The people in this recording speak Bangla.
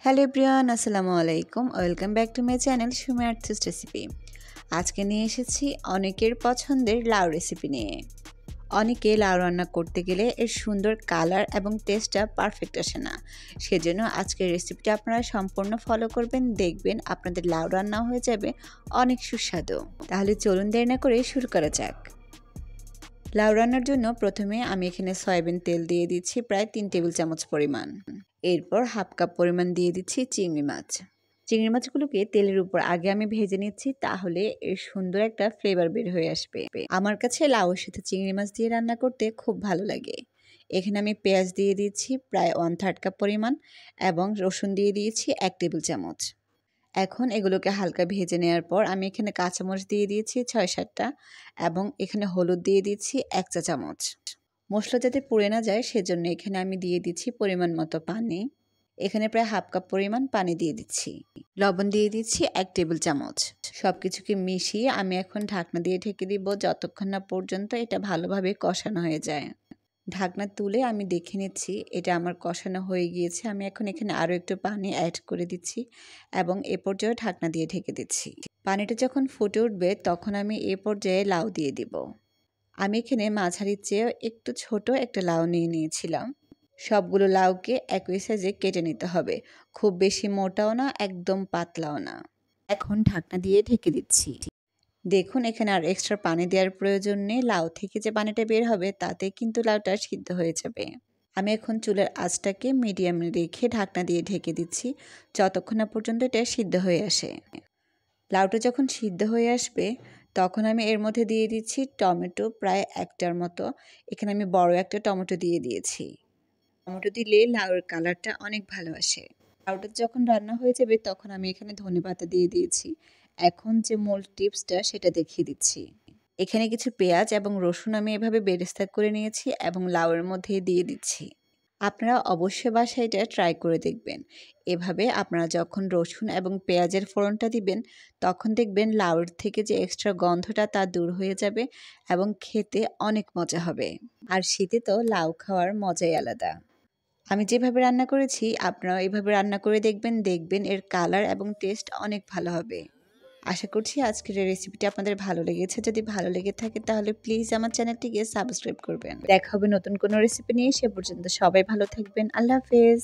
হ্যালো এভরিওয়ান, আসসালামু আলাইকুম। Welcome back to my channel Sumaiya Arthi's recipe. আজকে নিয়ে এসেছি অনেকের পছন্দের লাউ রেসিপি নিয়ে। অনেকে লাউ রান্না করতে গেলে এর সুন্দর কালার এবং টেস্টটা পারফেক্ট আসে না। সেজন্য আজকের রেসিপিটা আপনারা সম্পূর্ণ ফলো করবেন, দেখবেন আপনাদের লাউ রান্না হয়ে যাবে অনেক সুস্বাদু। তাহলে চলুন দেরি না করে শুরু করা যাক। লাউ রান্নার জন্য প্রথমে আমি এখানে সয়াবিন তেল দিয়ে দিচ্ছি প্রায় 3 টেবিল চামচ পরিমাণ। এরপর হাফ কাপ পরিমাণ দিয়ে দিচ্ছি চিংড়ি মাছ। চিংড়ি মাছগুলোকে তেলের উপর আগে আমি ভেজে নিচ্ছি, তাহলে এর সুন্দর একটা ফ্লেভার বের হয়ে আসবে। আমার কাছে লাউয়ের সাথে চিংড়ি মাছ দিয়ে রান্না করতে খুব ভালো লাগে। এখানে আমি পেঁয়াজ দিয়ে দিচ্ছি প্রায় 1/3 কাপ পরিমাণ এবং রসুন দিয়ে দিয়েছি 1 টেবিল চামচ। এখন এগুলোকে হালকা ভেজে নেওয়ার পর আমি এখানে কাঁচামরিচ দিয়ে দিয়েছি 6-7টা এবং এখানে হলুদ দিয়ে দিচ্ছি 1 চা চামচ। মশলা যাতে পুড়ে না যায় সেজন্য এখানে আমি দিয়ে দিচ্ছি পরিমাণ মতো পানি। এখানে প্রায় হাফ কাপ পরিমাণ পানি দিয়ে দিচ্ছি। লবণ দিয়ে দিচ্ছি 1 টেবিল চামচ। সব কিছুকে মিশিয়ে আমি এখন ঢাকনা দিয়ে ঢেকে দিব যতক্ষণ না পর্যন্ত এটা ভালোভাবে কষানো হয়ে যায়। ঢাকনা তুলে আমি দেখে নিচ্ছি এটা আমার কষানো হয়ে গিয়েছে। আমি এখন এখানে আরও একটু পানি অ্যাড করে দিচ্ছি এবং এ পর্যায়ে ঢাকনা দিয়ে ঢেকে দিচ্ছি। পানিটা যখন ফুটে উঠবে তখন আমি এ পর্যায়ে লাউ দিয়ে দিব। আমি এখানে মাঝারির চেয়েও একটু ছোট একটা লাউ নিয়ে নিয়েছিলাম। সবগুলো লাউকে একই সাইজে কেটে নিতে হবে, খুব বেশি মোটাও না, একদম পাতলাও না। এখন ঢাকনা দিয়ে ঢেকে দিচ্ছি। দেখুন এখানে আর এক্সট্রা পানি দেওয়ার প্রয়োজন নেই। লাউ থেকে যে পানিটা বের হবে তাতে কিন্তু লাউটা সিদ্ধ হয়ে যাবে। আমি এখন চুলার আঁচটাকে মিডিয়ামে রেখে ঢাকনা দিয়ে ঢেকে দিচ্ছি যতক্ষণ না পর্যন্ত এটা সিদ্ধ হয়ে আসে। লাউটা যখন সিদ্ধ হয়ে আসবে তখন আমি এর মধ্যে দিয়ে দিচ্ছি টমেটো প্রায় 1টার মতো। এখানে আমি বড় একটা টমেটো দিয়ে দিয়েছি। টমেটো দিলে লাউয়ের কালারটা অনেক ভালো আসে। লাউটা যখন রান্না হয়ে যাবে তখন আমি এখানে ধনেপাতা দিয়ে দিয়েছি। এখন যে মূল টিপসটা সেটা দেখিয়ে দিচ্ছি। এখানে কিছু পেঁয়াজ এবং রসুন আমি এভাবে বেরেস্তা করে নিয়েছি এবং লাউয়ের মধ্যে দিয়ে দিচ্ছি। আপনারা অবশ্যই বাসায় এটা ট্রাই করে দেখবেন। এভাবে আপনারা যখন রসুন এবং পেঁয়াজের ফোড়নটা দিবেন তখন দেখবেন লাউয়ের থেকে যে এক্সট্রা গন্ধটা তা দূর হয়ে যাবে এবং খেতে অনেক মজা হবে। আর শীতে তো লাউ খাওয়ার মজাই আলাদা। আমি যেভাবে রান্না করেছি আপনারাও এভাবে রান্না করে দেখবেন এর কালার এবং টেস্ট অনেক ভালো হবে। আশা করছি আজকের এই রেসিপিটি আপনাদের ভালো লেগেছে। যদি ভালো লেগে থাকে তাহলে প্লিজ আমার চ্যানেলটিকে সাবস্ক্রাইব করবেন। দেখা হবে নতুন কোনো রেসিপি নিয়ে। সে পর্যন্ত সবাই ভালো থাকবেন। আল্লাহ হাফেজ।